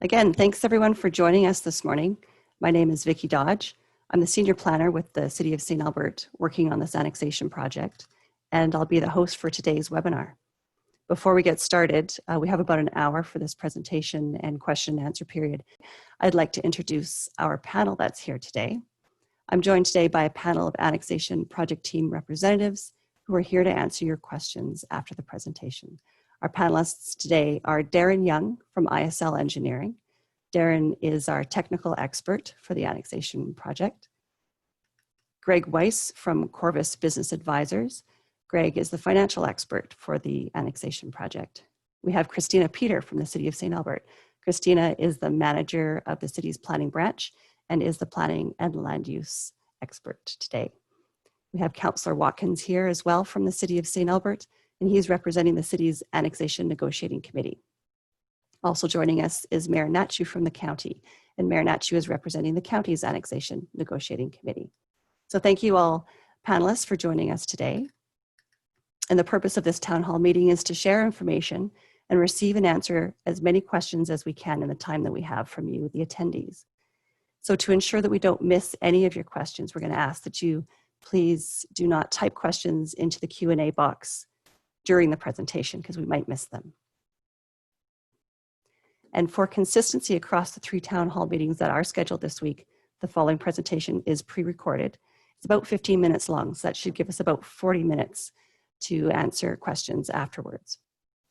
Again, thanks everyone for joining us this morning. My name is Vicki Dodge. I'm the Senior Planner with the City of St. Albert working on this annexation project, and I'll be the host for today's webinar. Before we get started, we have about an hour for this presentation and question and answer period. I'd like to introduce our panel that's here today. I'm joined today by a panel of annexation project team representatives who are here to answer your questions after the presentation. Our panelists today are Darren Young from ISL Engineering. Darren is our technical expert for the annexation project. Greg Weiss from Corvus Business Advisors. Greg is the financial expert for the annexation project. We have Christina Peter from the City of St. Albert. Christina is the manager of the city's planning branch and is the planning and land use expert today. We have Councillor Watkins here as well from the City of St. Albert, and he's representing the city's annexation negotiating committee. Also joining us is Mayor Nachu from the county, and Mayor Nachu is representing the county's annexation negotiating committee. So thank you all panelists for joining us today. And the purpose of this town hall meeting is to share information and receive and answer as many questions as we can in the time that we have from you, the attendees. So to ensure that we don't miss any of your questions, we're going to ask that you please do not type questions into the Q&A box during the presentation because we might miss them. And for consistency across the 3 town hall meetings that are scheduled this week, the following presentation is pre-recorded. It's about 15 minutes long, so that should give us about 40 minutes to answer questions afterwards.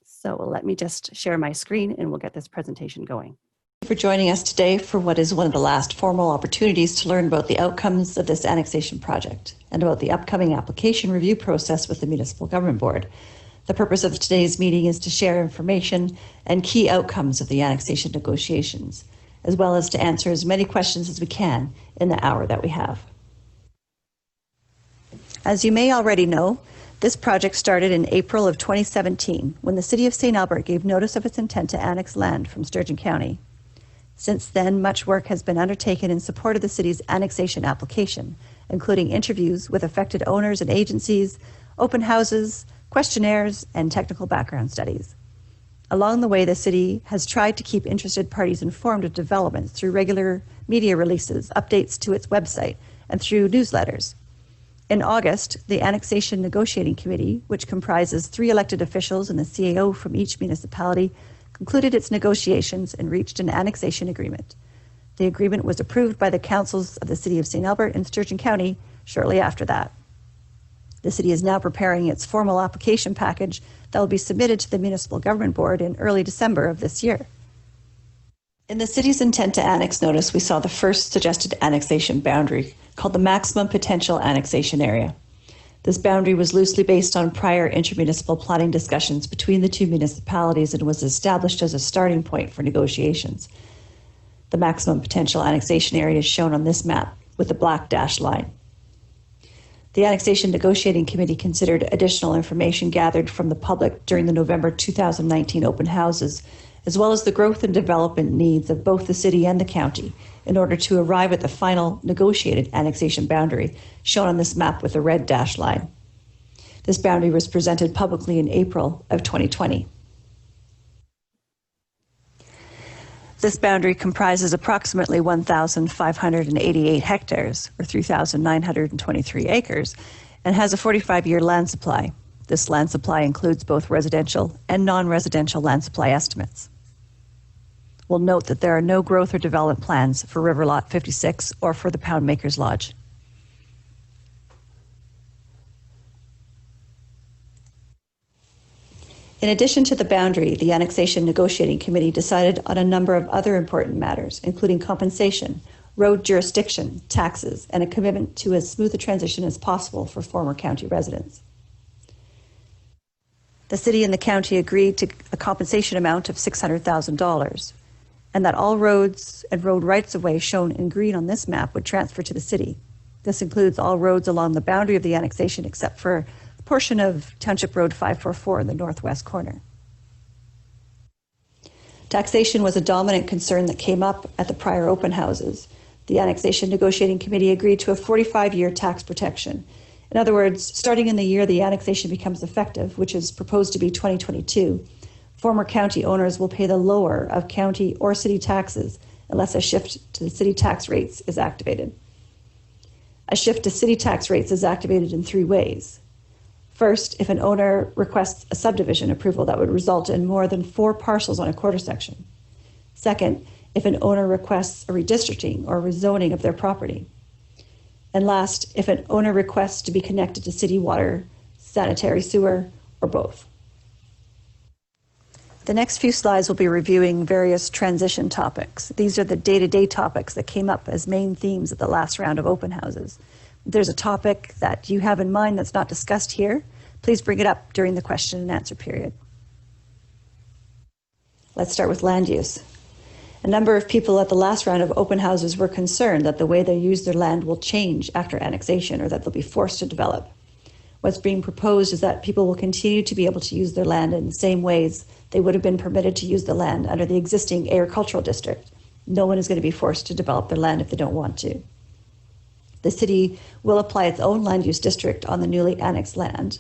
So let me just share my screen and we'll get this presentation going. Thank you for joining us today for what is one of the last formal opportunities to learn about the outcomes of this annexation project and about the upcoming application review process with the Municipal Government Board. The purpose of today's meeting is to share information and key outcomes of the annexation negotiations, as well as to answer as many questions as we can in the hour that we have. As you may already know, this project started in April of 2017 when the City of St. Albert gave notice of its intent to annex land from Sturgeon County. Since then, much work has been undertaken in support of the city's annexation application, including interviews with affected owners and agencies, open houses, questionnaires, and technical background studies. Along the way, the city has tried to keep interested parties informed of developments through regular media releases, updates to its website, and through newsletters. In August, the Annexation Negotiating Committee, which comprises 3 elected officials and the CAO from each municipality, concluded its negotiations and reached an annexation agreement. The agreement was approved by the councils of the City of St. Albert and Sturgeon County shortly after that. The city is now preparing its formal application package that will be submitted to the Municipal Government Board in early December of this year. In the city's intent to annex notice, we saw the first suggested annexation boundary, called the Maximum Potential Annexation Area. This boundary was loosely based on prior intermunicipal planning discussions between the 2 municipalities and was established as a starting point for negotiations. The Maximum Potential Annexation Area is shown on this map with the black dashed line. The Annexation Negotiating Committee considered additional information gathered from the public during the November 2019 open houses, as well as the growth and development needs of both the city and the county in order to arrive at the final negotiated annexation boundary, shown on this map with a red dashed line. This boundary was presented publicly in April of 2020. This boundary comprises approximately 1,588 hectares, or 3,923 acres, and has a 45-year land supply. This land supply includes both residential and non-residential land supply estimates. We'll note that there are no growth or development plans for River Lot 56 or for the Poundmakers Lodge. In addition to the boundary, the Annexation Negotiating Committee decided on a number of other important matters, including compensation, road jurisdiction, taxes, and a commitment to as smooth a transition as possible for former county residents. The city and the county agreed to a compensation amount of $600,000, and that all roads and road rights-of-way shown in green on this map would transfer to the city. This includes all roads along the boundary of the annexation except for a portion of Township Road 544 in the northwest corner. Taxation was a dominant concern that came up at the prior open houses. The Annexation Negotiating Committee agreed to a 45-year tax protection. In other words, starting in the year the annexation becomes effective, which is proposed to be 2022, Former county owners will pay the lower of county or city taxes unless a shift to the city tax rates is activated. A shift to city tax rates is activated in 3 ways. First, if an owner requests a subdivision approval that would result in more than 4 parcels on a quarter section. Second, if an owner requests a redistricting or rezoning of their property. And last, if an owner requests to be connected to city water, sanitary sewer, or both. The next few slides will be reviewing various transition topics. These are the day-to-day topics that came up as main themes at the last round of open houses. If there's a topic that you have in mind that's not discussed here, please bring it up during the question and answer period. Let's start with land use. A number of people at the last round of open houses were concerned that the way they use their land will change after annexation or that they'll be forced to develop. What's being proposed is that people will continue to be able to use their land in the same ways they would have been permitted to use the land under the existing agricultural district. No one is going to be forced to develop their land if they don't want to. The city will apply its own land use district on the newly annexed land,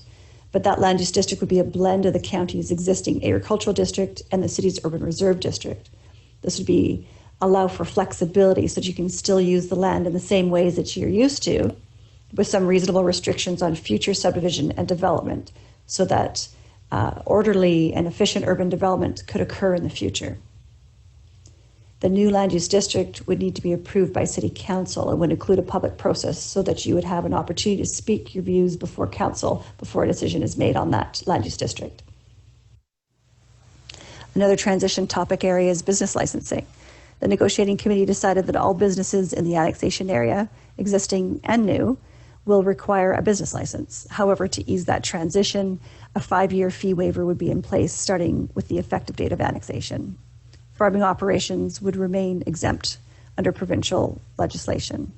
but that land use district would be a blend of the county's existing agricultural district and the city's urban reserve district. This would be allow for flexibility so that you can still use the land in the same ways that you're used to, with some reasonable restrictions on future subdivision and development so that orderly and efficient urban development could occur in the future. The new land use district would need to be approved by City Council and would include a public process so that you would have an opportunity to speak your views before Council before a decision is made on that land use district. Another transition topic area is business licensing. The negotiating committee decided that all businesses in the annexation area, existing and new, will require a business license. However, to ease that transition, a 5-year fee waiver would be in place starting with the effective date of annexation. Farming operations would remain exempt under provincial legislation.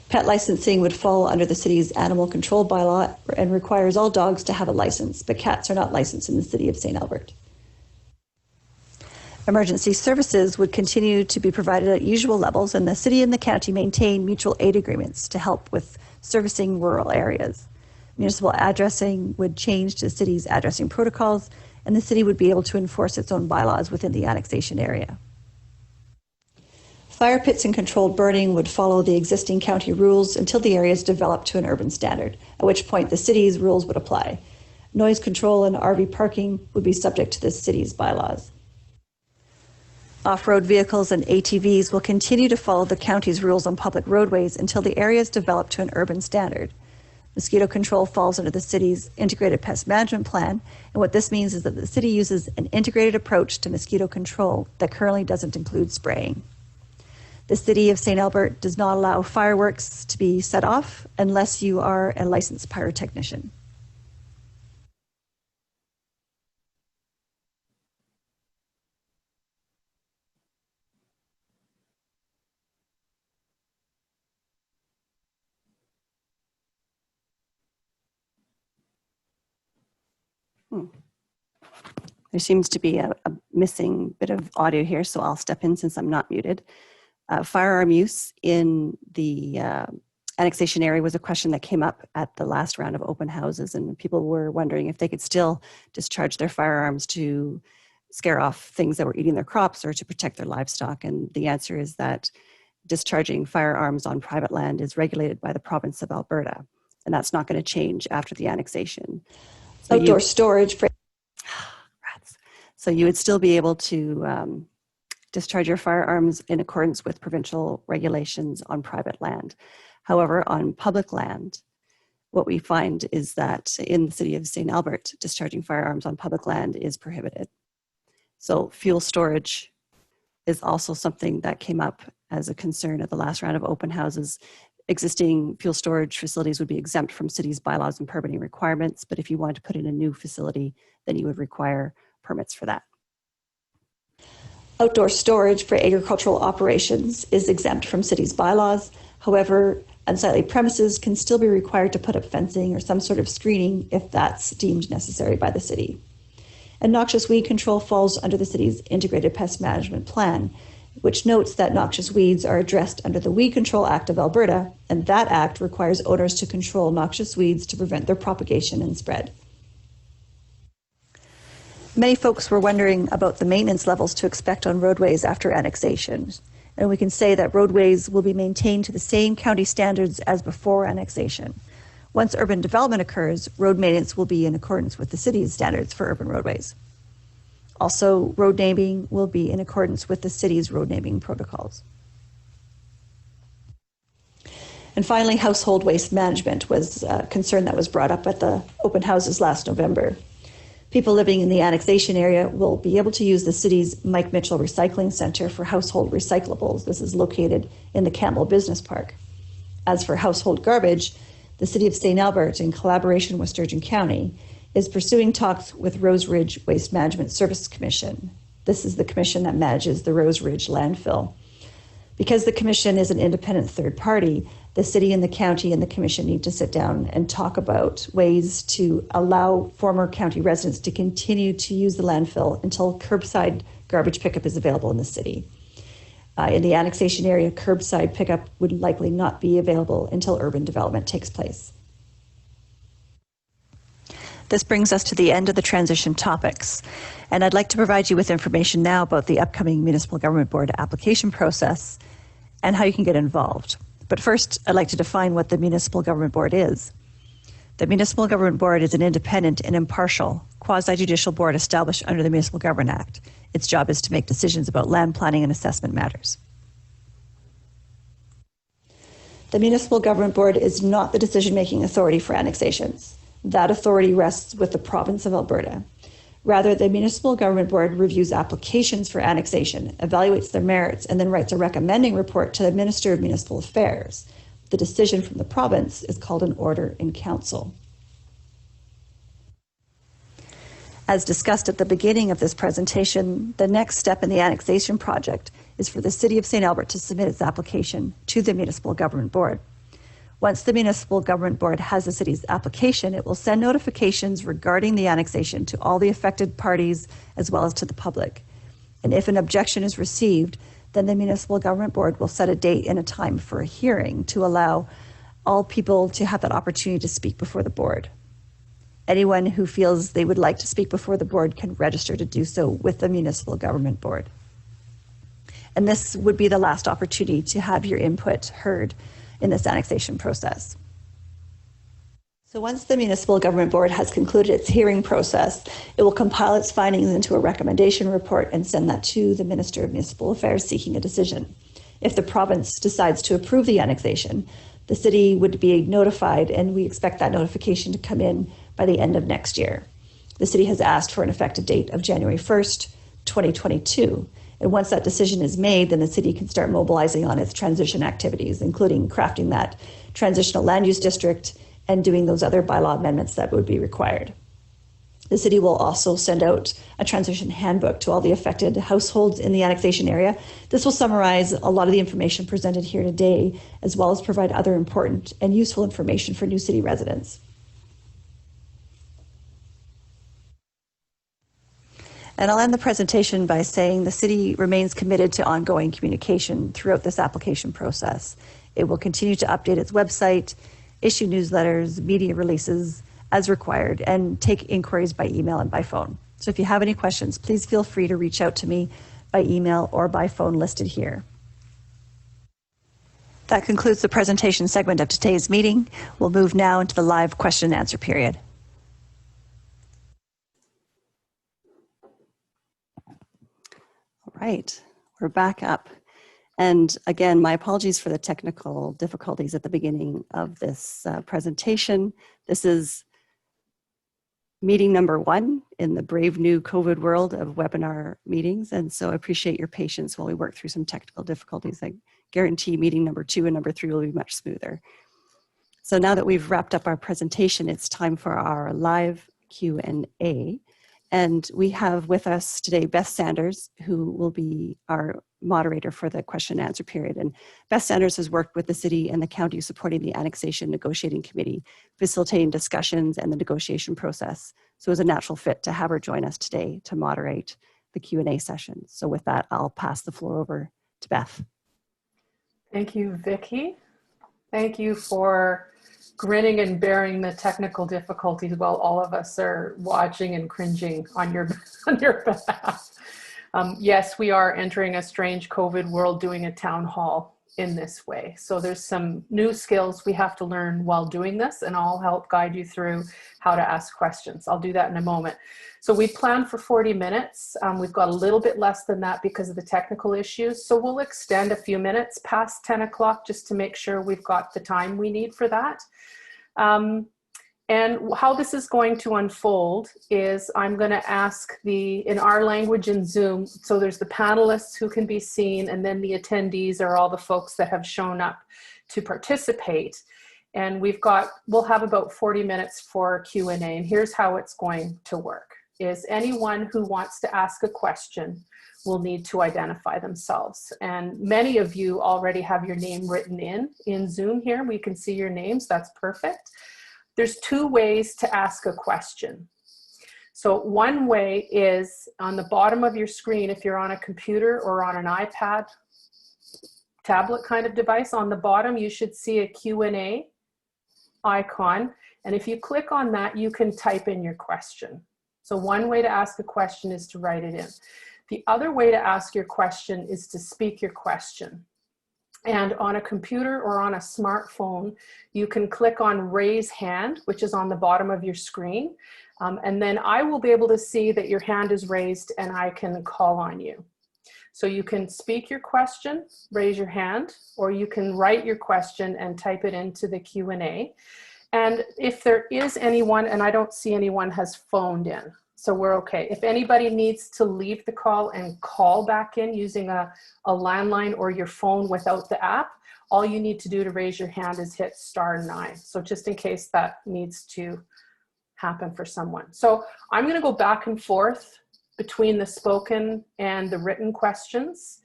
Pet licensing would fall under the city's animal control bylaw and requires all dogs to have a license, but cats are not licensed in the city of St. Albert. Emergency services would continue to be provided at usual levels, and the city and the county maintain mutual aid agreements to help with servicing rural areas. Municipal addressing would change to the city's addressing protocols, and the city would be able to enforce its own bylaws within the annexation area. Fire pits and controlled burning would follow the existing county rules until the area is developed to an urban standard, at which point the city's rules would apply. Noise control and RV parking would be subject to the city's bylaws. Off-road vehicles and ATVs will continue to follow the county's rules on public roadways until the area is developed to an urban standard. Mosquito control falls under the city's integrated pest management plan, and what this means is that the city uses an integrated approach to mosquito control that currently doesn't include spraying. The city of St. Albert does not allow fireworks to be set off unless you are a licensed pyrotechnician. There seems to be a missing bit of audio here, so I'll step in since I'm not muted. Firearm use in the annexation area was a question that came up at the last round of open houses, and people were wondering if they could still discharge their firearms to scare off things that were eating their crops or to protect their livestock. And the answer is that discharging firearms on private land is regulated by the province of Alberta, and that's not going to change after the annexation. So Outdoor storage for So you would still be able to discharge your firearms in accordance with provincial regulations on private land. However, on public land, what we find is that in the city of St. Albert, discharging firearms on public land is prohibited. So fuel storage is also something that came up as a concern at the last round of open houses. Existing fuel storage facilities would be exempt from city's bylaws and permitting requirements, but if you wanted to put in a new facility, then you would require permits for that. Outdoor storage for agricultural operations is exempt from city's bylaws. However, unsightly premises can still be required to put up fencing or some sort of screening if that's deemed necessary by the city. And noxious weed control falls under the city's integrated pest management plan, which notes that noxious weeds are addressed under the Weed Control Act of Alberta, and that act requires owners to control noxious weeds to prevent their propagation and spread. Many folks were wondering about the maintenance levels to expect on roadways after annexation. And we can say that roadways will be maintained to the same county standards as before annexation. Once urban development occurs, road maintenance will be in accordance with the city's standards for urban roadways. Also, road naming will be in accordance with the city's road naming protocols. And finally, household waste management was a concern that was brought up at the open houses last November. People living in the annexation area will be able to use the city's Mike Mitchell Recycling Center for household recyclables. This is located in the Campbell Business Park. As for household garbage, the City of St. Albert, in collaboration with Sturgeon County, is pursuing talks with Rose Ridge Waste Management Services Commission. This is the commission that manages the Rose Ridge landfill. Because the commission is an independent third party, the city and the county and the commission need to sit down and talk about ways to allow former county residents to continue to use the landfill until curbside garbage pickup is available in the city. In the annexation area, curbside pickup would likely not be available until urban development takes place. This brings us to the end of the transition topics, and I'd like to provide you with information now about the upcoming Municipal Government Board application process and how you can get involved. But first, I'd like to define what the Municipal Government Board is. The Municipal Government Board is an independent and impartial quasi-judicial board established under the Municipal Government Act. Its job is to make decisions about land planning and assessment matters. The Municipal Government Board is not the decision-making authority for annexations. That authority rests with the province of Alberta. Rather, the Municipal Government Board reviews applications for annexation, evaluates their merits, and then writes a recommending report to the Minister of Municipal Affairs. The decision from the province is called an order in council. As discussed at the beginning of this presentation, the next step in the annexation project is for the City of St. Albert to submit its application to the Municipal Government Board. Once the Municipal Government Board has the city's application, it will send notifications regarding the annexation to all the affected parties as well as to the public. And if an objection is received, then the Municipal Government Board will set a date and a time for a hearing to allow all people to have that opportunity to speak before the board. Anyone who feels they would like to speak before the board can register to do so with the Municipal Government Board. And this would be the last opportunity to have your input heard in this annexation process. So once the Municipal Government Board has concluded its hearing process, it will compile its findings into a recommendation report and send that to the Minister of Municipal Affairs seeking a decision. If the province decides to approve the annexation, the city would be notified, and we expect that notification to come in by the end of next year. The city has asked for an effective date of January 1st, 2022. And once that decision is made, then the city can start mobilizing on its transition activities, including crafting that transitional land use district and doing those other bylaw amendments that would be required. The city will also send out a transition handbook to all the affected households in the annexation area. This will summarize a lot of the information presented here today, as well as provide other important and useful information for new city residents. And I'll end the presentation by saying the city remains committed to ongoing communication throughout this application process. It will continue to update its website, issue newsletters, media releases as required, and take inquiries by email and by phone. So if you have any questions, please feel free to reach out to me by email or by phone listed here. That concludes the presentation segment of today's meeting. We'll move now into the live question and answer period. Right, we're back up. And again, my apologies for the technical difficulties at the beginning of this presentation. This is meeting number 1 in the brave new COVID world of webinar meetings. And so I appreciate your patience while we work through some technical difficulties. I guarantee meeting number 2 and number 3 will be much smoother. So now that we've wrapped up our presentation, it's time for our live Q&A. And we have with us today Beth Sanders, who will be our moderator for the question and answer period. And Beth Sanders has worked with the city and the county supporting the Annexation Negotiating Committee, facilitating discussions and the negotiation process. So it was a natural fit to have her join us today to moderate the Q&A session. So with that, I'll pass the floor over to Beth. Thank you, Vicki. Thank you for grinning and bearing the technical difficulties while all of us are watching and cringing on your, on your behalf. Yes, we are entering a strange COVID world doing a town hall in this way. So there's some new skills we have to learn while doing this, and I'll help guide you through how to ask questions. I'll do that in a moment. So we planned for 40 minutes. We've got a little bit less than that because of the technical issues. So we'll extend a few minutes past 10 o'clock just to make sure we've got the time we need for that. And how this is going to unfold is I'm going to ask in our language in Zoom, so there's the panelists who can be seen, and then the attendees are all the folks that have shown up to participate. And we'll have about 40 minutes for Q&A, and here's how it's going to work. Is anyone who wants to ask a question will need to identify themselves. And many of you already have your name written in Zoom here. We can see your names, that's perfect. There's two ways to ask a question. So one way is on the bottom of your screen, if you're on a computer or on an iPad, tablet kind of device, on the bottom you should see a Q&A icon. And if you click on that, you can type in your question. So one way to ask a question is to write it in. The other way to ask your question is to speak your question. And on a computer or on a smartphone, you can click on raise hand, which is on the bottom of your screen. And then I will be able to see that your hand is raised and I can call on you. So you can speak your question, raise your hand, or you can write your question and type it into the Q&A. And if there is anyone, and I don't see anyone has phoned in, so we're okay. If anybody needs to leave the call and call back in using a landline or your phone without the app, all you need to do to raise your hand is hit *9. So just in case that needs to happen for someone. So I'm going to go back and forth between the spoken and the written questions.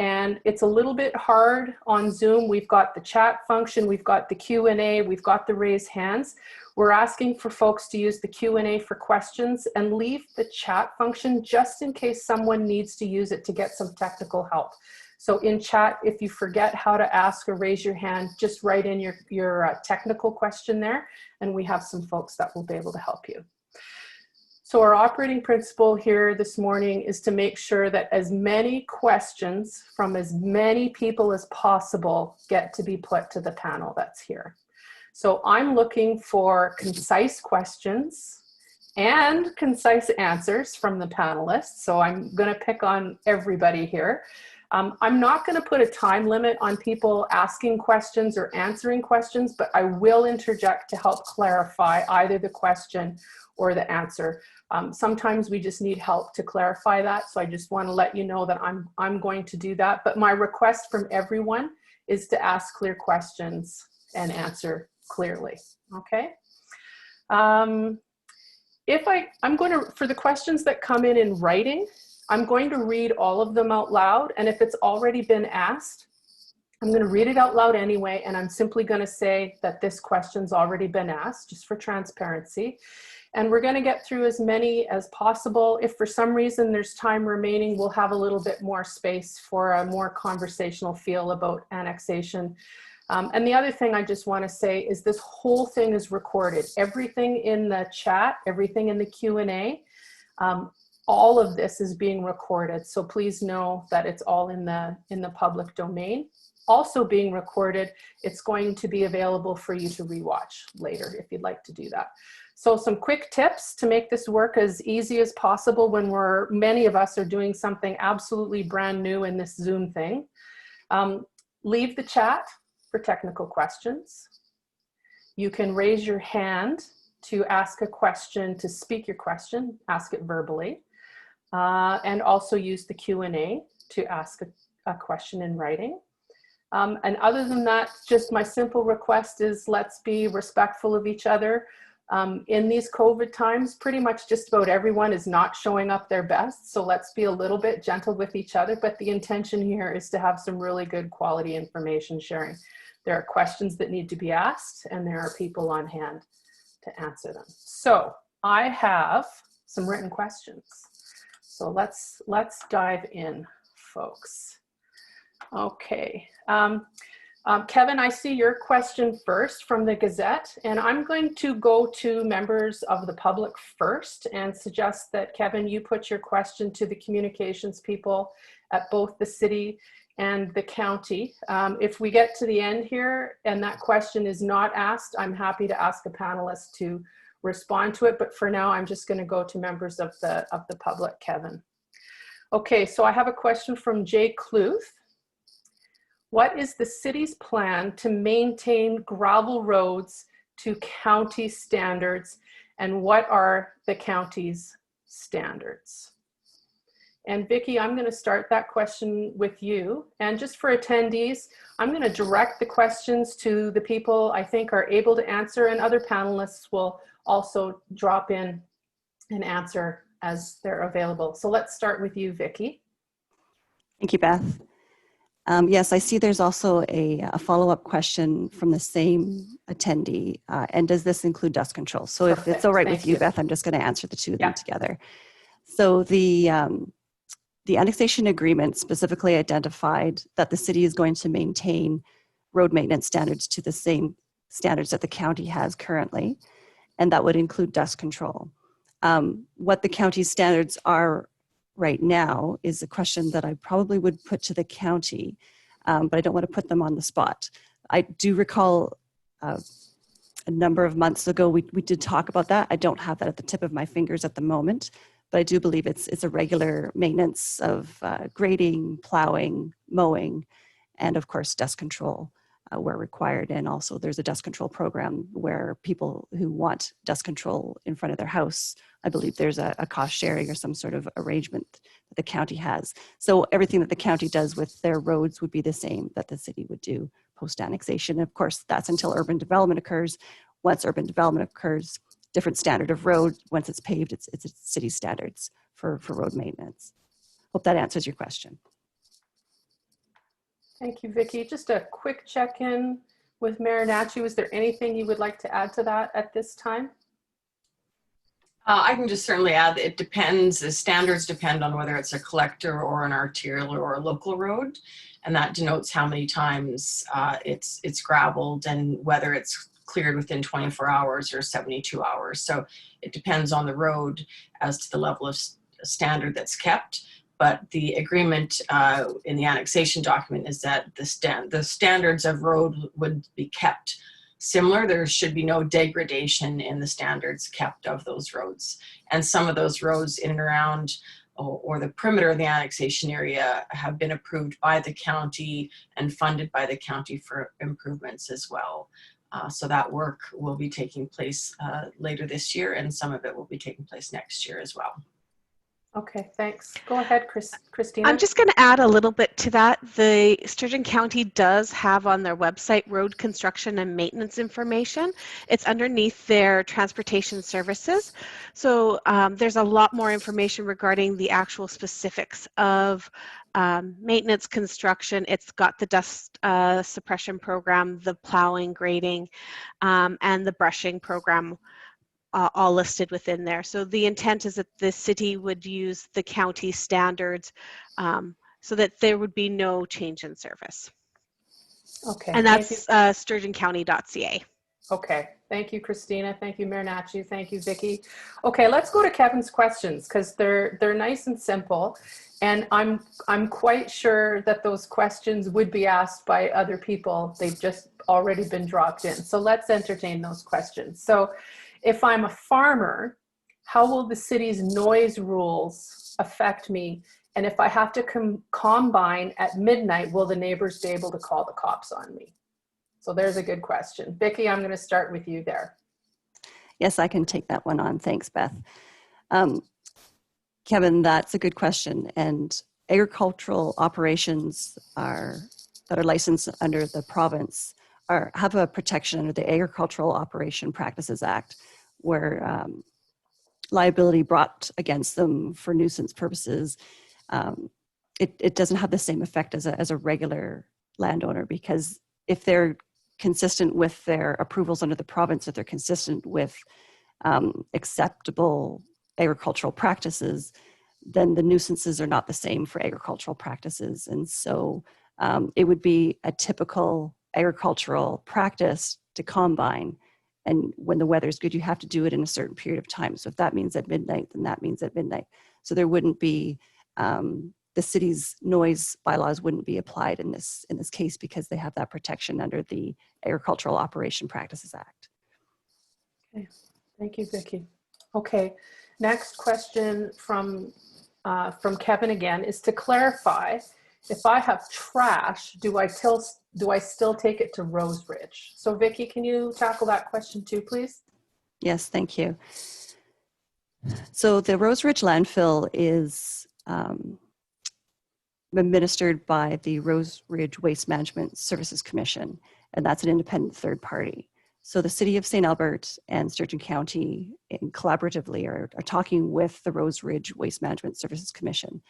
And it's a little bit hard on Zoom. We've got the chat function, we've got the Q&A, we've got the raise hands. We're asking for folks to use the Q&A for questions and leave the chat function just in case someone needs to use it to get some technical help. So in chat, if you forget how to ask or raise your hand, just write in your technical question there, and we have some folks that will be able to help you. So our operating principle here this morning is to make sure that as many questions from as many people as possible get to be put to the panel that's here. So I'm looking for concise questions and concise answers from the panelists. So I'm going to pick on everybody here. I'm not going to put a time limit on people asking questions or answering questions, but I will interject to help clarify either the question or the answer. Sometimes we just need help to clarify that. So I just want to let you know that I'm going to do that. But my request from everyone is to ask clear questions and answer clearly. Okay. I'm going to, for the questions that come in writing, I'm going to read all of them out loud. And if it's already been asked, I'm going to read it out loud anyway. And I'm simply going to say that this question's already been asked, just for transparency. And we're going to get through as many as possible. If for some reason there's time remaining, we'll have a little bit more space for a more conversational feel about annexation. And the other thing I just want to say is this whole thing is recorded. Everything in the chat, everything in the Q&A, all of this is being recorded. So please know that it's all in the public domain. Also being recorded, it's going to be available for you to rewatch later if you'd like to do that. So some quick tips to make this work as easy as possible when many of us are doing something absolutely brand new in this Zoom thing. Leave the chat for technical questions. You can raise your hand to ask a question, to speak your question, ask it verbally, and also use the Q&A to ask a question in writing. And other than that, just my simple request is let's be respectful of each other. In these COVID times, pretty much just about everyone is not showing up their best. So let's be a little bit gentle with each other. But the intention here is to have some really good quality information sharing. There are questions that need to be asked, and there are people on hand to answer them. So I have some written questions. So let's dive in, folks. Okay. Kevin, I see your question first from the Gazette, and I'm going to go to members of the public first and suggest that, Kevin, you put your question to the communications people at both the city and the county. If we get to the end here and that question is not asked, I'm happy to ask a panelist to respond to it, but for now, I'm just going to go to members of the public, Kevin. Okay, so I have a question from Jay Cluth. What is the city's plan to maintain gravel roads to county standards, and what are the county's standards? And Vicki, I'm going to start that question with you. And just for attendees, I'm going to direct the questions to the people I think are able to answer, and other panelists will also drop in and answer as they're available. So let's start with you, Vicki. Thank you, Beth. Yes, I see there's also a follow-up question from the same attendee. And does this include dust control? So if it's all right with you, Beth, I'm just going to answer the two of them together. So the annexation agreement specifically identified that the city is going to maintain road maintenance standards to the same standards that the county has currently, and that would include dust control. What the county's standards are right now is a question that I probably would put to the county, but I don't want to put them on the spot. I do recall a number of months ago, we did talk about that. I don't have that at the tip of my fingers at the moment, but I do believe it's a regular maintenance of grading, plowing, mowing, and of course dust control where required. And also there's a dust control program where people who want dust control in front of their house, I believe there's a cost sharing or some sort of arrangement that the county has. So everything that the county does with their roads would be the same that the city would do post-annexation. Of course, that's until urban development occurs. Once urban development occurs, different standard of road. Once it's paved, it's city standards for road maintenance. Hope that answers your question. Thank you, Vicki. Just a quick check-in with Mayor Nachi. Was there anything you would like to add to that at this time? I can just certainly add that it depends. The standards depend on whether it's a collector or an arterial or a local road, and that denotes how many times it's graveled and whether it's cleared within 24 hours or 72 hours. So it depends on the road as to the level of standard that's kept. But the agreement in the annexation document is that the standards of road would be kept similar. There should be no degradation in the standards kept of those roads. And some of those roads in and around or the perimeter of the annexation area have been approved by the county and funded by the county for improvements as well. So that work will be taking place later this year, and some of it will be taking place next year as well. Okay, thanks. Go ahead, Christina. I'm just going to add a little bit to that. The Sturgeon County does have on their website road construction and maintenance information. It's underneath their transportation services. So there's a lot more information regarding the actual specifics of maintenance construction. It's got the dust suppression program, the plowing, grading, and the brushing program all listed within there. So the intent is that the city would use the county standards so that there would be no change in service. Okay. And that's sturgeoncounty.ca. Okay. Thank you, Christina. Thank you, Mayor Nachi. Thank you, Vicki. Okay, let's go to Kevin's questions because they're nice and simple. And I'm quite sure that those questions would be asked by other people. They've just already been dropped in. So let's entertain those questions. So if I'm a farmer, how will the city's noise rules affect me? And if I have to combine at midnight, will the neighbors be able to call the cops on me? So there's a good question. Vicki, I'm going to start with you there. Yes, I can take that one on. Thanks, Beth. Kevin, that's a good question. And agricultural operations that are licensed under the province have a protection under the Agricultural Operation Practices Act, where liability brought against them for nuisance purposes, it doesn't have the same effect as a regular landowner, because if they're consistent with their approvals under the province, if they're consistent with acceptable agricultural practices, then the nuisances are not the same for agricultural practices. And so it would be a typical agricultural practice to combine. And when the weather's good, you have to do it in a certain period of time. So if that means at midnight, then that means at midnight. So there wouldn't be, the city's noise bylaws wouldn't be applied in this case because they have that protection under the Agricultural Operation Practices Act. Okay, thank you, Vicki. Okay, next question from Kevin again is to clarify, if I have trash, do I still take it to Rose Ridge? So Vicki, can you tackle that question too, please? Yes, thank you. So the Rose Ridge landfill is administered by the Rose Ridge Waste Management Services Commission, and that's an independent third party. So the City of St. Albert and Sturgeon County collaboratively are talking with the Rose Ridge Waste Management Services Commission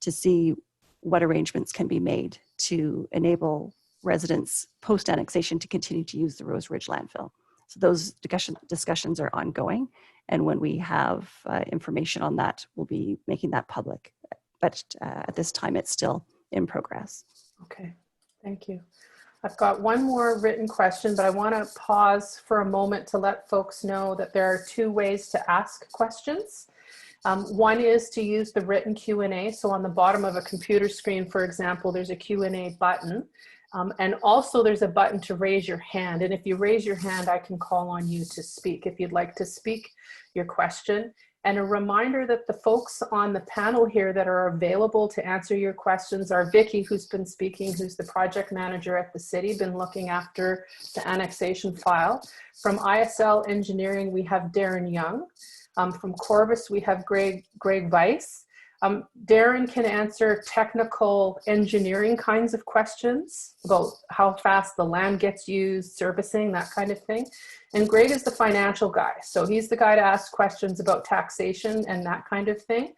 to see what arrangements can be made to enable residents post-annexation to continue to use the Rose Ridge landfill. So those discussions are ongoing, and when we have information on that, we'll be making that public. But at this time, it's still in progress. Okay, thank you. I've got one more written question, but I want to pause for a moment to let folks know that there are two ways to ask questions. One is to use the written Q&A. So on the bottom of a computer screen, for example, there's a Q&A button. And also there's a button to raise your hand. And if you raise your hand, I can call on you to speak if you'd like to speak your question. And a reminder that the folks on the panel here that are available to answer your questions are Vicki, who's been speaking, who's the project manager at the city, been looking after the annexation file. From ISL Engineering, we have Darren Young. From Corvus, we have Greg Weiss. Darren can answer technical engineering kinds of questions about how fast the land gets used, servicing, that kind of thing. And Greg is the financial guy. So he's the guy to ask questions about taxation and that kind of thing.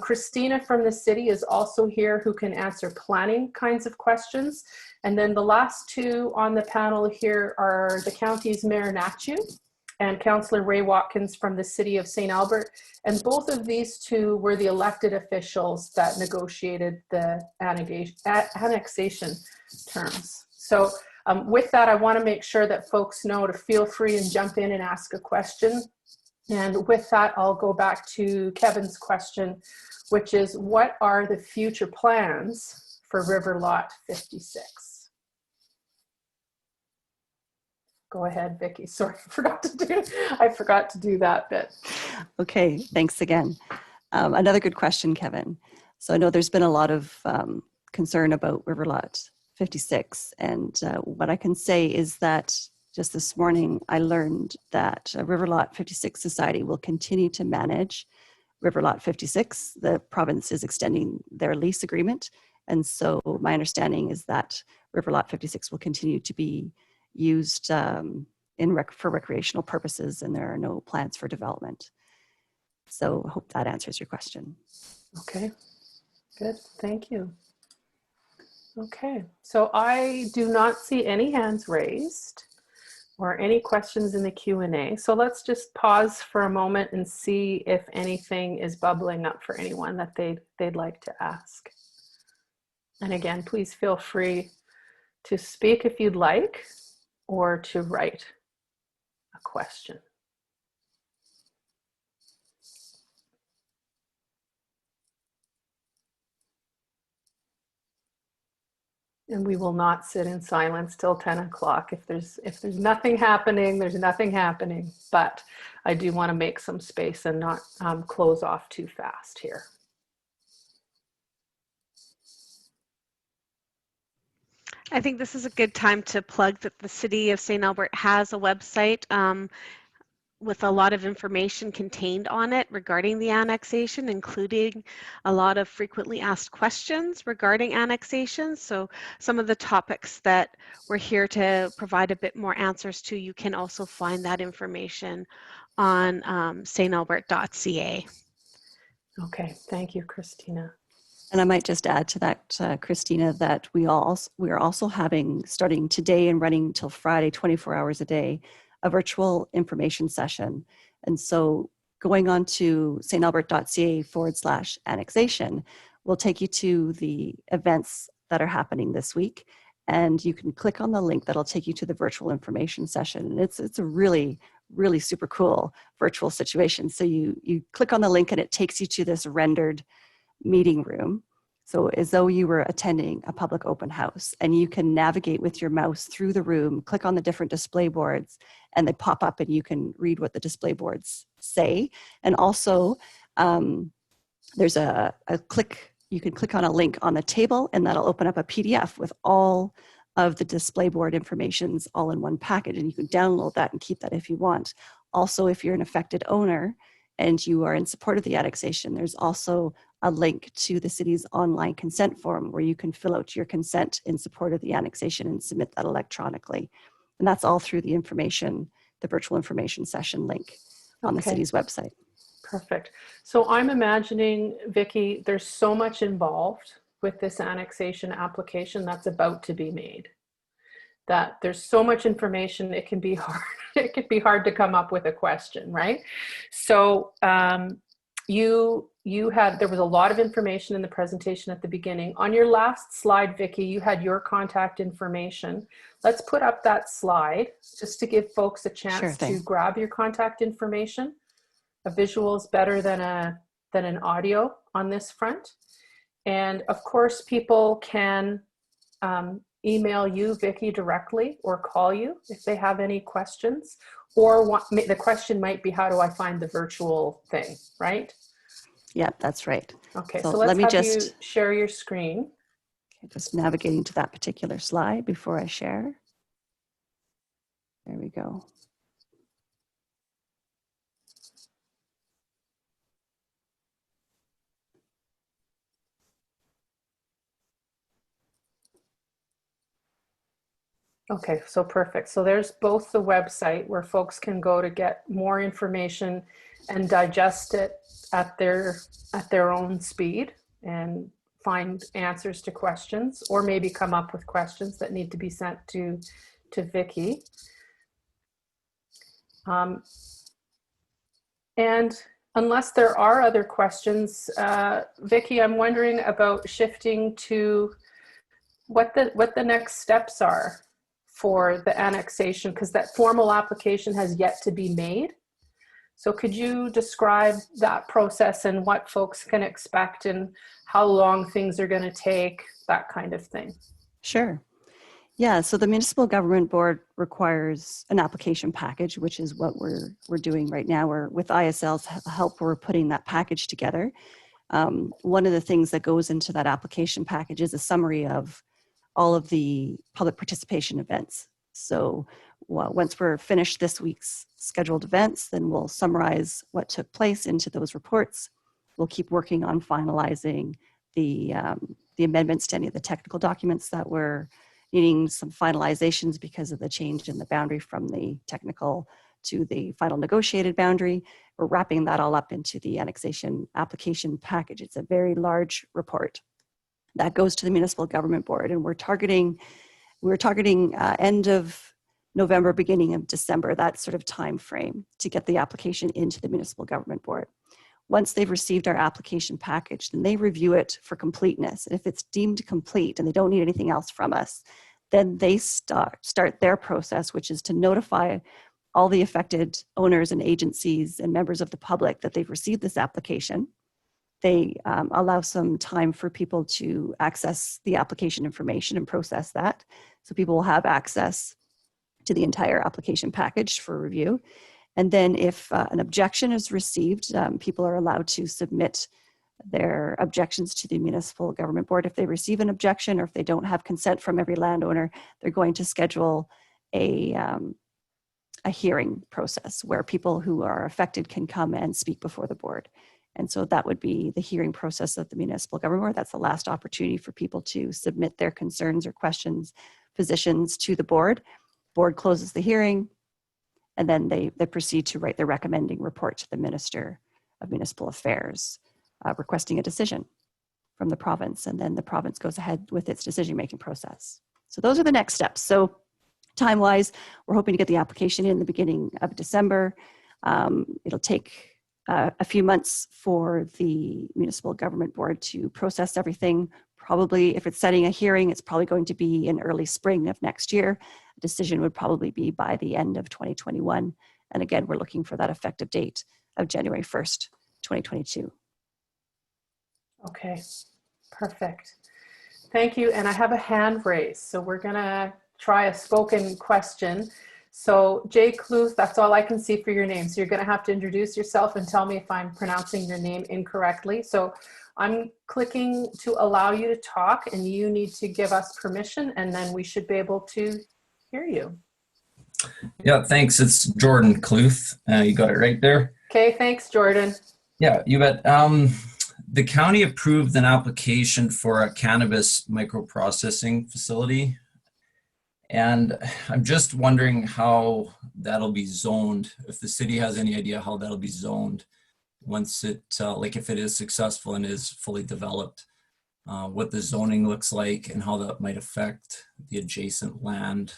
Christina from the city is also here who can answer planning kinds of questions. And then the last two on the panel here are the county's Mayor Natchew and Councillor Ray Watkins from the city of St. Albert. And both of these two were the elected officials that negotiated the annexation terms. So with that, I want to make sure that folks know to feel free and jump in and ask a question. And with that, I'll go back to Kevin's question, which is, what are the future plans for River Lot 56? Go ahead, Vicki. Sorry, I forgot to do that bit. Okay, thanks again. Another good question, Kevin. So I know there's been a lot of concern about River Lot 56, and what I can say is that just this morning I learned that River Lot 56 Society will continue to manage River Lot 56. The province is extending their lease agreement, and so my understanding is that River Lot 56 will continue to be used for recreational purposes, and there are no plans for development. So I hope that answers your question. Okay, good, thank you. Okay, so I do not see any hands raised or any questions in the Q&A. So let's just pause for a moment and see if anything is bubbling up for anyone that they'd like to ask. And again, please feel free to speak if you'd like, or to write a question. And we will not sit in silence till 10 o'clock. If there's nothing happening, there's nothing happening. But I do want to make some space and not close off too fast here. I think this is a good time to plug that the City of St. Albert has a website with a lot of information contained on it regarding the annexation, including a lot of frequently asked questions regarding annexation. So some of the topics that we're here to provide a bit more answers to, you can also find that information on stalbert.ca. Okay, thank you, Christina. And I might just add to that, Christina, that we are also having, starting today and running until Friday, 24 hours a day, a virtual information session. And so going on to stalbert.ca/annexation will take you to the events that are happening this week. and you can click on the link that'll take you to the virtual information session. And it's a really, really super cool virtual situation. So you click on the link and it takes you to this rendered meeting room. So as though you were attending a public open house, and you can navigate with your mouse through the room, click on the different display boards, and they pop up and you can read what the display boards say. And also there's a click, you can click on a link on the table and that'll open up a PDF with all of the display board informations all in one package, and you can download that and keep that if you want. Also, if you're an affected owner and you are in support of the annexation, there's also a link to the city's online consent form where you can fill out your consent in support of the annexation and submit that electronically. And that's all through the information, the virtual information session link on the city's website. Perfect. So I'm imagining, Vicki, there's so much involved with this annexation application that's about to be made, that there's so much information, it can be hard. It can be hard to come up with a question, right? So there was a lot of information in the presentation at the beginning. On your last slide, Vicki, you had your contact information. Let's put up that slide just to give folks a chance to grab your contact information. A visual is better than an audio on this front. And of course, people can email you, Vicki, directly, or call you if they have any questions. Or the question might be, how do I find the virtual thing, right? Yeah, that's right. Okay, so let's have you share your screen. Okay, just navigating to that particular slide before I share. There we go. Okay, so perfect. So there's both the website where folks can go to get more information and digest it at their own speed and find answers to questions, or maybe come up with questions that need to be sent to Vicki. And unless there are other questions, Vicki, I'm wondering about shifting to what the next steps are for the annexation, because that formal application has yet to be made. So could you describe that process and what folks can expect and how long things are going to take, that kind of thing? Sure. Yeah, so the Municipal Government Board requires an application package, which is what we're doing right now. We're, with ISL's help, we're putting that package together. One of the things that goes into that application package is a summary of all of the public participation events. So once we're finished this week's scheduled events, then we'll summarize what took place into those reports. We'll keep working on finalizing the amendments to any of the technical documents that we're needing some finalizations because of the change in the boundary from the technical to the final negotiated boundary. We're wrapping that all up into the annexation application package. It's a very large report that goes to the Municipal Government Board, and we're targeting end of November, beginning of December, that sort of time frame to get the application into the Municipal Government Board. Once they've received our application package, then they review it for completeness. And if it's deemed complete and they don't need anything else from us, then they start their process, which is to notify all the affected owners and agencies and members of the public that they've received this application. They allow some time for people to access the application information and process that. So people will have access to the entire application package for review. And then if an objection is received, people are allowed to submit their objections to the Municipal Government Board. If they receive an objection or if they don't have consent from every landowner, they're going to schedule a hearing process where people who are affected can come and speak before the board. And so that would be the hearing process of the Municipal Government Board. That's the last opportunity for people to submit their concerns or questions, positions to the board. Board closes the hearing, and then they proceed to write their recommending report to the Minister of Municipal Affairs, requesting a decision from the province, and then the province goes ahead with its decision-making process. So those are the next steps. So time-wise, we're hoping to get the application in the beginning of December. It'll take a few months for the Municipal Government Board to process everything, probably, if it's setting a hearing, it's probably going to be in early spring of next year. A decision would probably be by the end of 2021. And again, we're looking for that effective date of January 1st, 2022. Okay, perfect. Thank you. And I have a hand raised, so we're gonna try a spoken question. So Jay Kluth, that's all I can see for your name. So you're gonna have to introduce yourself and tell me if I'm pronouncing your name incorrectly. So I'm clicking to allow you to talk, and you need to give us permission, and then we should be able to hear you. Yeah, thanks. It's Jordan Kluth. You got it right there. Okay, thanks, Jordan. Yeah, you bet. The county approved an application for a cannabis microprocessing facility. And I'm just wondering how that'll be zoned, if the city has any idea how that'll be zoned once it, like if it is successful and is fully developed, what the zoning looks like and how that might affect the adjacent land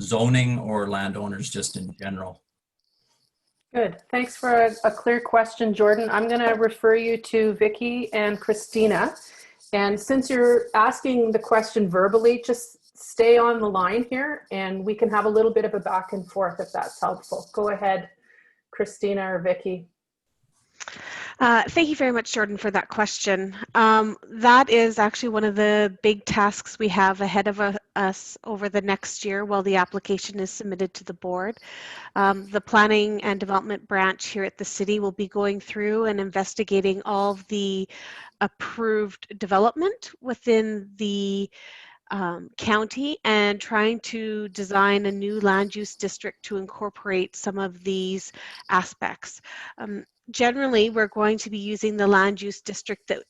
zoning or landowners just in general. Good. Thanks for a clear question, Jordan. I'm going to refer you to Vicky and Christina. And since you're asking the question verbally, just stay on the line here and we can have a little bit of a back and forth if that's helpful. Go ahead, Christina or Vicky. Thank you very much, Jordan, for that question. That is actually one of the big tasks we have ahead of us over the next year while the application is submitted to the board. The planning and development branch here at the city will be going through and investigating all of the approved development within the county and trying to design a new land use district to incorporate some of these aspects. Generally, we're going to be using the land use district that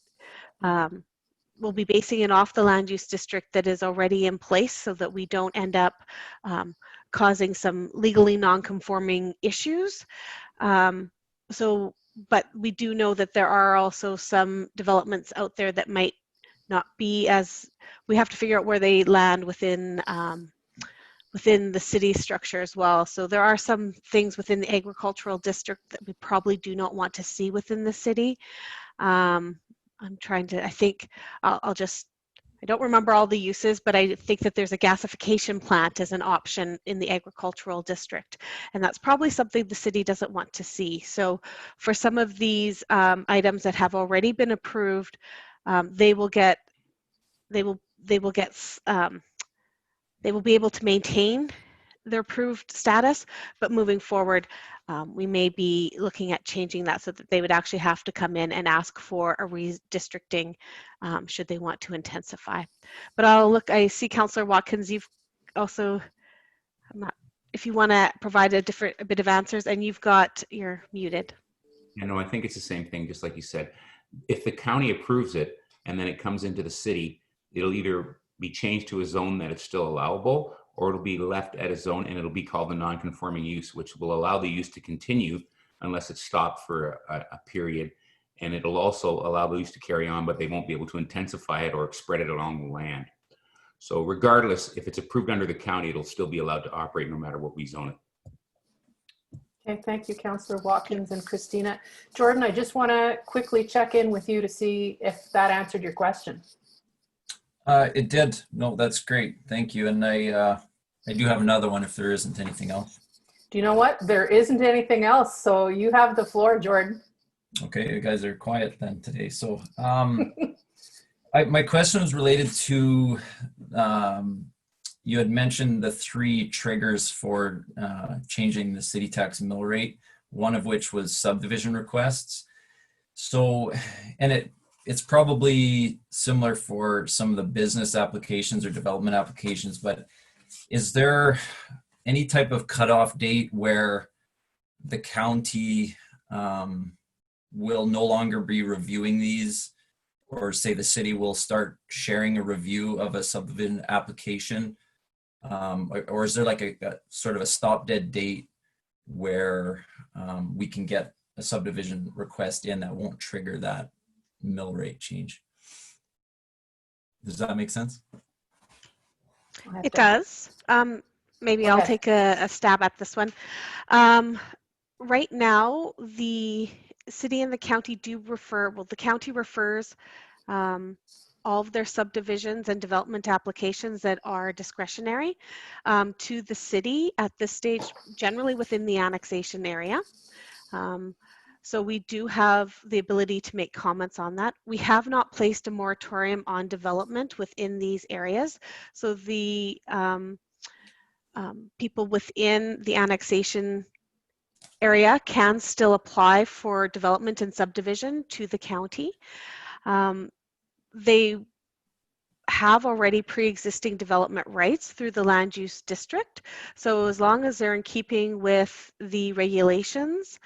we'll be basing it off the land use district that is already in place so that we don't end up causing some legally non-conforming issues. But we do know that there are also some developments out there that might not be as, we have to figure out where they land within the city structure as well. So there are some things within the agricultural district that we probably do not want to see within the city. I'm trying to, I think I don't remember all the uses, but I think that there's a gasification plant as an option in the agricultural district. And that's probably something the city doesn't want to see. So for some of these items that have already been approved, they will be able to maintain their approved status, but moving forward, we may be looking at changing that so that they would actually have to come in and ask for a redistricting should they want to intensify. But I see Councillor Watkins, you've also, if you want to provide a bit of answers, and you're muted. Yeah, no, I think it's the same thing, just like you said. If the county approves it and then it comes into the city, it'll either be changed to a zone that it's still allowable, or it'll be left at a zone and it'll be called the non-conforming use, which will allow the use to continue unless it's stopped for a period. And it'll also allow the use to carry on, but they won't be able to intensify it or spread it along the land. So regardless, if it's approved under the county, it'll still be allowed to operate no matter what we zone it. Okay, thank you, Councillor Watkins and Christina. Jordan, I just want to quickly check in with you to see if that answered your question. It did. No, that's great. Thank you. And I do have another one if there isn't anything else. Do you know what? There isn't anything else. So you have the floor, Jordan. Okay, you guys are quiet then today. So my question was related to, you had mentioned the 3 triggers for changing the city tax mill rate, one of which was subdivision requests. So, and it's probably similar for some of the business applications or development applications, but is there any type of cutoff date where the county will no longer be reviewing these, or say the city will start sharing a review of a subdivision application? Or is there like a sort of a stop dead date where we can get a subdivision request in that won't trigger that mill rate change? Does that make sense? It does. Maybe I'll take a stab at this one. Right now, the city and the county do refer, well, the county refers all of their subdivisions and development applications that are discretionary to the city at this stage, generally within the annexation area. So we do have the ability to make comments on that. We have not placed a moratorium on development within these areas. So the people within the annexation area can still apply for development and subdivision to the county. They have already pre-existing development rights through the land use district. So as long as they're in keeping with the regulations,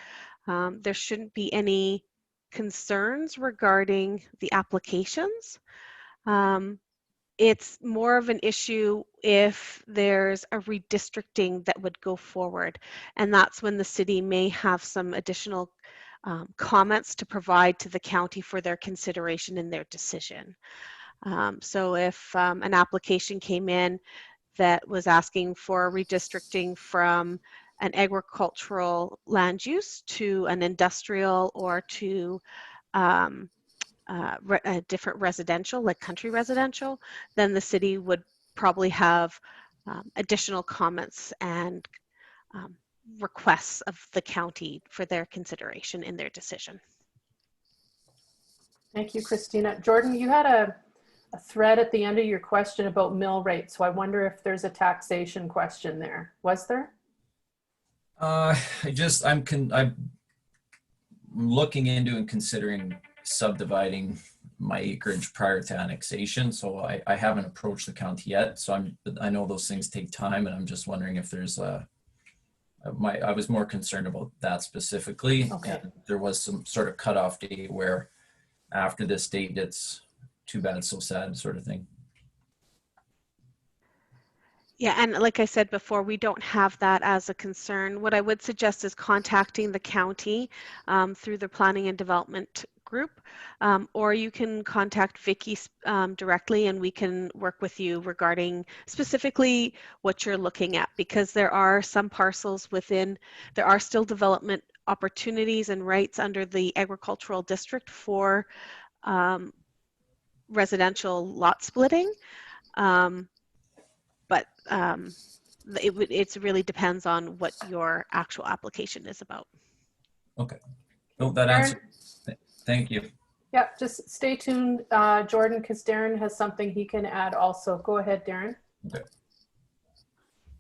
there shouldn't be any concerns regarding the applications. It's more of an issue if there's a redistricting that would go forward, and that's when the city may have some additional comments to provide to the county for their consideration in their decision. So if an application came in that was asking for redistricting from an agricultural land use to an industrial or to a different residential, like country residential, then the city would probably have additional comments and requests of the county for their consideration in their decision. Thank you, Christina. Jordan, you had a thread at the end of your question about mill rate, so I wonder if there's a taxation question there. Was there? I'm looking into and considering subdividing my acreage prior to annexation, so I haven't approached the county yet. So I know those things take time, and I'm just wondering if there's I was more concerned about that specifically. Okay. And there was some sort of cutoff date where after this date it's too bad, so sad sort of thing. Yeah, and like I said before, we don't have that as a concern. What I would suggest is contacting the county through the planning and development group, or you can contact Vicky directly, and we can work with you regarding specifically what you're looking at, because there are some parcels within, there are still development opportunities and rights under the agricultural district for residential lot splitting. But it really depends on what your actual application is about. Okay. No, that answers. Thank you. Yeah, just stay tuned, Jordan, because Darren has something he can add also. Go ahead, Darren. Okay.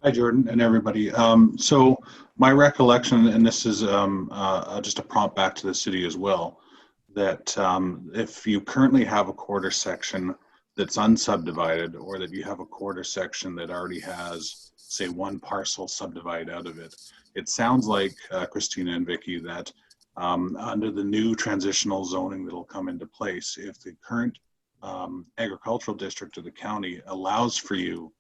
Hi, Jordan and everybody. So my recollection, and this is just a prompt back to the city as well, that if you currently have a quarter section that's unsubdivided, or that you have a quarter section that already has, say, one parcel subdivided out of it, it sounds like, Christina and Vicky, that under the new transitional zoning that'll come into place, if the current agricultural district of the county allows for you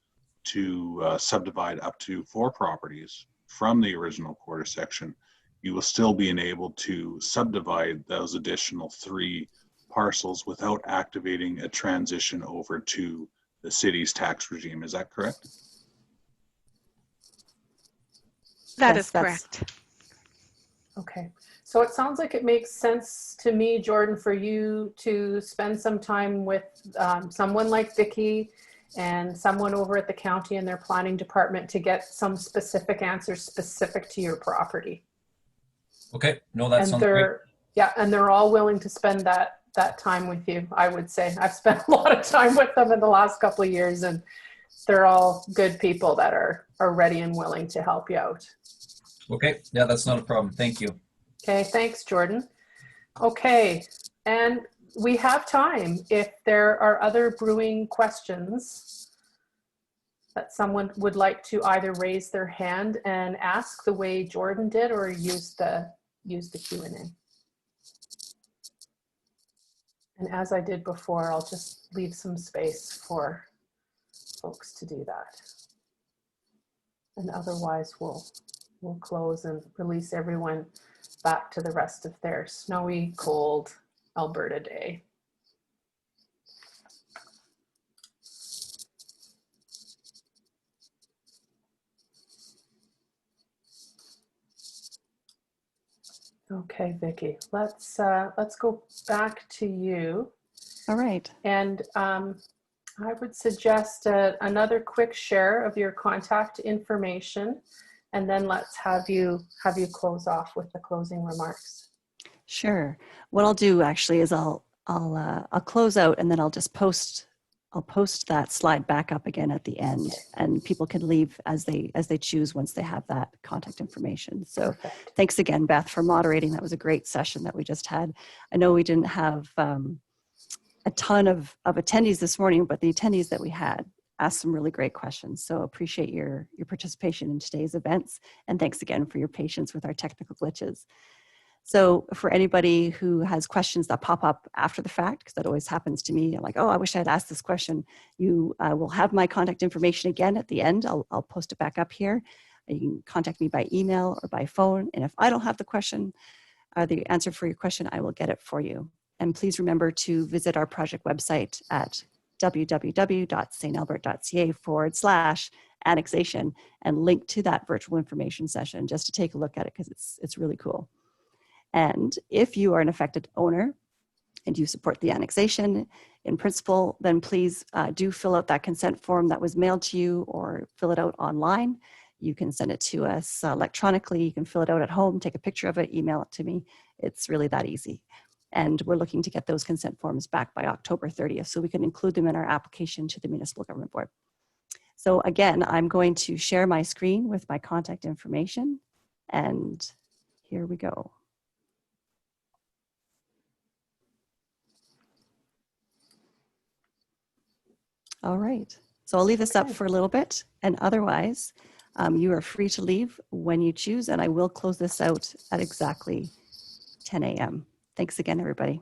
to subdivide up to 4 properties from the original quarter section, you will still be enabled to subdivide those additional 3 parcels without activating a transition over to the city's tax regime. Is that correct? That Yes, is correct. Okay. So it sounds like it makes sense to me, Jordan, for you to spend some time with someone like Vicky and someone over at the county and their planning department to get some specific answers specific to your property. Okay. No, that And sounds great. yeah, and they're all willing to spend that time with you, I would say. I've spent a lot of time with them in the last couple of years, and they're all good people that are ready and willing to help you out. Okay. Yeah, that's not a problem. Thank you. Okay, thanks, Jordan. Okay, and we have time if there are other brewing questions that someone would like to either raise their hand and ask the way Jordan did, or use the Q&A. And as I did before, I'll just leave some space for folks to do that. And otherwise, we'll close and release everyone back to the rest of their snowy, cold Alberta day. Okay, Vicky, let's go back to you. All right. And I would suggest another quick share of your contact information, and then let's have you close off with the closing remarks. Sure. What I'll do actually is I'll close out and then I'll post that slide back up again at the end, and people can leave as they choose once they have that contact information. So Perfect. thanks again, Beth, for moderating. That was a great session that we just had. I know we didn't have a ton of attendees this morning, but the attendees that we had asked some really great questions. So appreciate your participation in today's events. And thanks again for your patience with our technical glitches. So for anybody who has questions that pop up after the fact, because that always happens to me, I'm like, oh, I wish I had asked this question. You will have my contact information again at the end. I'll post it back up here. You can contact me by email or by phone. And if I don't have the question, the answer for your question, I will get it for you. And please remember to visit our project website at www.stalbert.ca/annexation and link to that virtual information session just to take a look at it, because it's really cool. And if you are an affected owner and you support the annexation in principle, then please do fill out that consent form that was mailed to you, or fill it out online. You can send it to us electronically. You can fill it out at home, take a picture of it, email it to me. It's really that easy. And we're looking to get those consent forms back by October 30th so we can include them in our application to the Municipal Government Board. So again, I'm going to share my screen with my contact information, and here we go. All right, so I'll leave this up for a little bit, and otherwise you are free to leave when you choose, and I will close this out at exactly 10 a.m. Thanks again, everybody.